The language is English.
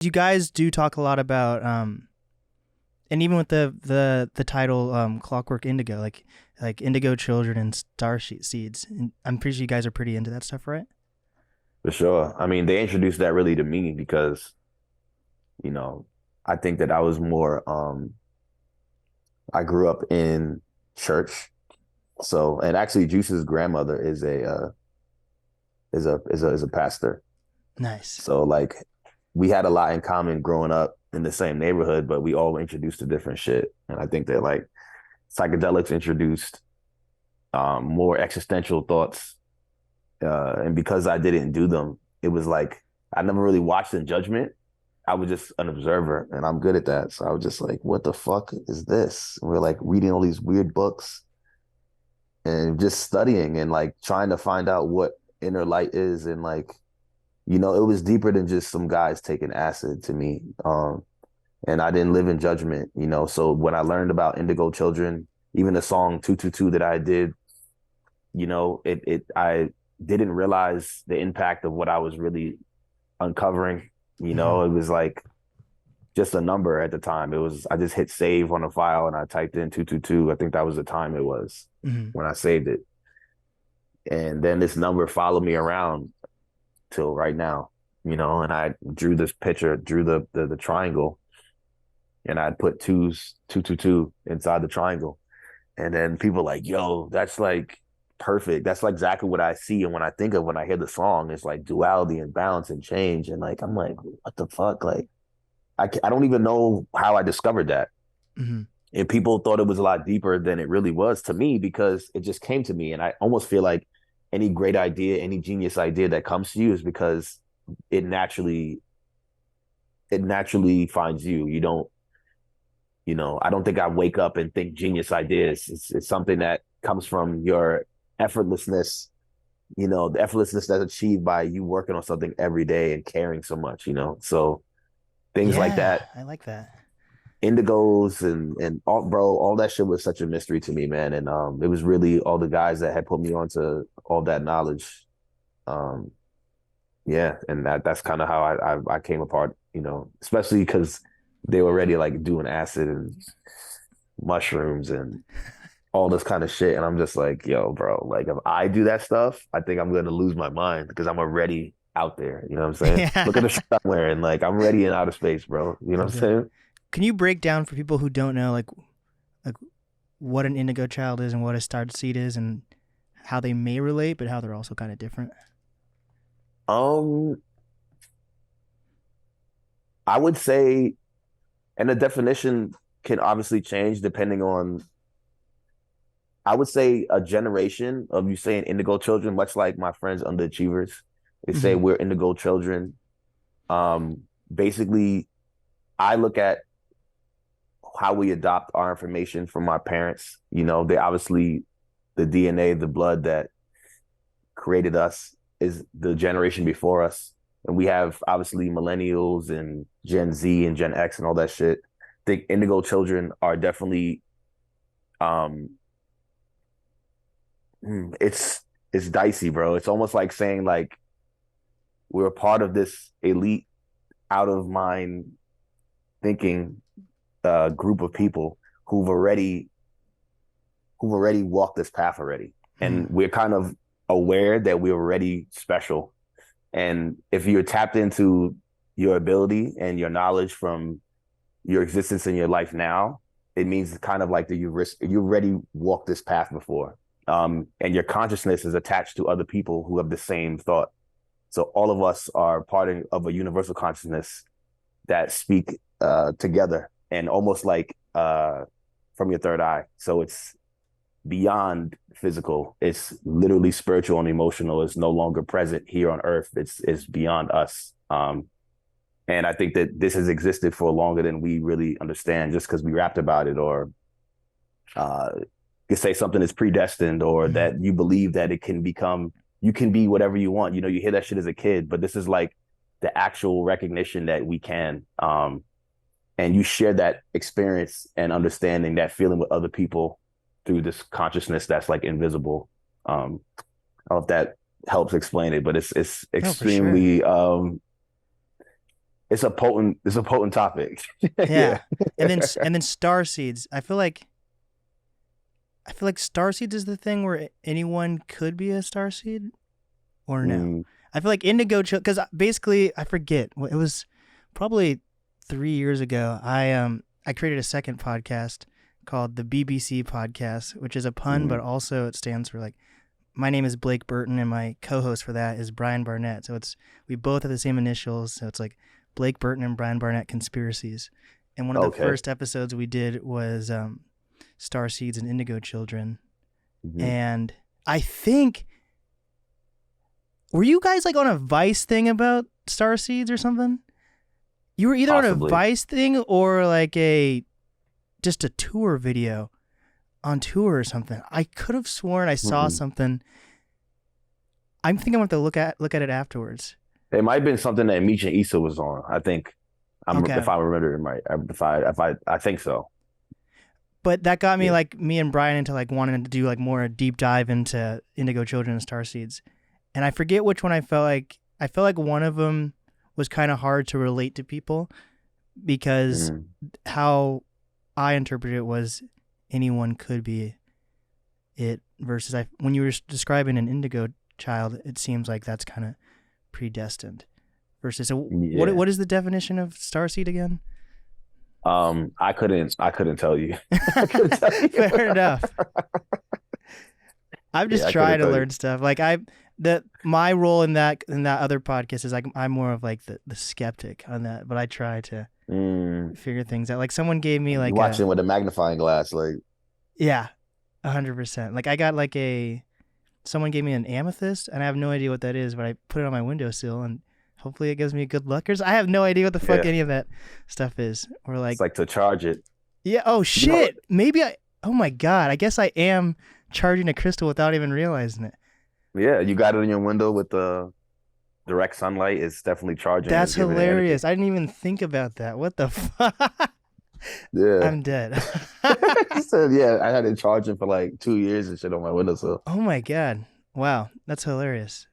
You guys do talk a lot about and even with the title Clockwork Indigo, like Indigo Children and Starseeds. And I'm pretty sure you guys are pretty into that stuff, right? For sure. I mean, they introduced that really to me because, you know, I think that I was more I grew up in church. So, and actually Juice's grandmother is a pastor. Nice. So like we had a lot in common growing up in the same neighborhood, but we all introduced to different shit. And I think that like psychedelics introduced more existential thoughts. And because I didn't do them, it was like I never really watched in judgment. I was just an observer, and I'm good at that. So I was just like, what the fuck is this? And we're like reading all these weird books and just studying and like trying to find out what inner light is. And like, it was deeper than just some guys taking acid to me. And I didn't live in judgment, So when I learned about Indigo Children, even the song 222 that I did, I didn't realize the impact of what I was really uncovering. Mm-hmm. It was like just a number at the time. It was I just hit save on a file and I typed in 222. I think that was the time it was Mm-hmm. when I saved it. And then this number followed me around till right now, and I drew this picture, drew the triangle, and I'd put 222 inside the triangle. And then people like, yo, that's like perfect. That's like exactly what I see. And when I think of when I hear the song, it's like duality and balance and change. And like, I'm like, what the fuck? Like, I don't even know how I discovered that. Mm-hmm. And people thought it was a lot deeper than it really was to me because it just came to me. And I almost feel like any great idea, any genius idea that comes to you is because it naturally finds you. You don't, I don't think I wake up and think genius ideas. It's something that comes from your effortlessness, the effortlessness that's achieved by you working on something every day and caring so much, So things like Yeah, that, I like that. indigos and all, bro, all that shit was such a mystery to me, man. And it was really all the guys that had put me onto all that knowledge. Um, yeah, and that's kind of how I came apart, especially because they were already like doing acid and mushrooms and all this kind of shit. And I'm just like, yo, bro, like if I do that stuff, I think I'm gonna lose my mind because I'm already out there. You know what I'm saying? Look at the Yeah. shit I'm wearing. Like I'm already in outer space, bro. You know what I'm Okay. saying? Can you break down for people who don't know, like what an indigo child is and what a starred seed is, and how they may relate, but how they're also kind of different? Um, I would say, and the definition can obviously change depending on, I would say a generation of you saying indigo children, much like my friends underachievers. They say Mm-hmm. we're indigo children. Basically, I look at how we adopt our information from our parents. They obviously the DNA, the blood that created us is the generation before us. And we have obviously millennials and Gen Z and Gen X and all that shit. I think indigo children are definitely um it's dicey, bro. It's almost like saying like we're a part of this elite out of mind thinking group of people who've already walked this path already. Mm-hmm. And we're kind of aware that we're already special. And if you're tapped into your ability and your knowledge from your existence in your life now, it means kind of like that you already walked this path before. And your consciousness is attached to other people who have the same thought. So all of us are part of a universal consciousness that speak together and almost like from your third eye. So it's beyond physical. It's literally spiritual and emotional. It's no longer present here on earth. It's beyond us. And I think that this has existed for longer than we really understand just because we rapped about it or uh, you say something is predestined or Mm-hmm. that you believe that you can be whatever you want. You hear that shit as a kid, but this is like the actual recognition that we can. And you share that experience and understanding that feeling with other people through this consciousness that's like invisible. I don't know if that helps explain it, but it's No, for sure. extremely it's a potent topic. Yeah. Yeah. And then star seeds. I feel like star seeds is the thing where anyone could be a star seed or no. Mm, I feel like indigo because basically I forget. It was probably 3 years ago. I created a second podcast called the BBC podcast, which is a pun, but mm, also it stands for like my name is Blake Burton and my co-host for that is Brian Barnett. So we both have the same initials. So it's like Blake Burton and Brian Barnett conspiracies. And one of the okay. first episodes we did was Starseeds and Indigo Children. Hmm. And I think were you guys like on a Vice thing about Starseeds or something? You were either on a Possibly. Vice thing or like just a tour video on tour or something. I could have sworn I saw Mm-mm. something. I'm thinking I'm going to look at it afterwards. It might have been something that Meech and Issa was on. I think Okay. if I remember it right. If I think so. But that got me Yeah. like me and Brian into like wanting to do like more a deep dive into Indigo Children and Starseeds. And I forget which one I felt like one of them was kind of hard to relate to people because Mm. how I interpreted it was anyone could be it versus when you were describing an indigo child, it seems like that's kind of predestined. Versus so Yeah. what is the definition of starseed again? I couldn't tell you. I couldn't tell you. Fair enough. I'm Yeah, just I trying couldn't to tell you. learn stuff. Like my role in that other podcast is like I'm more of like the skeptic on that, but I try to Mm. figure things out. Like someone gave me You like watching with a magnifying glass, like, yeah, 100%. Like I got like someone gave me an amethyst, and I have no idea what that is, but I put it on my windowsill, and hopefully it gives me good luck. I have no idea what the fuck yeah, any of that stuff is. Or it's like, like to charge it. yeah, oh You know, shit, oh my god, I guess I am charging a crystal without even realizing it. yeah, you got it in your window with the direct sunlight. It's definitely charging it, That's giving it energy. hilarious. I didn't even think about that. What the fuck? Yeah. I'm dead. He said, yeah, I had it charging for like 2 years and shit on my windowsill. Oh my god. Wow, that's hilarious.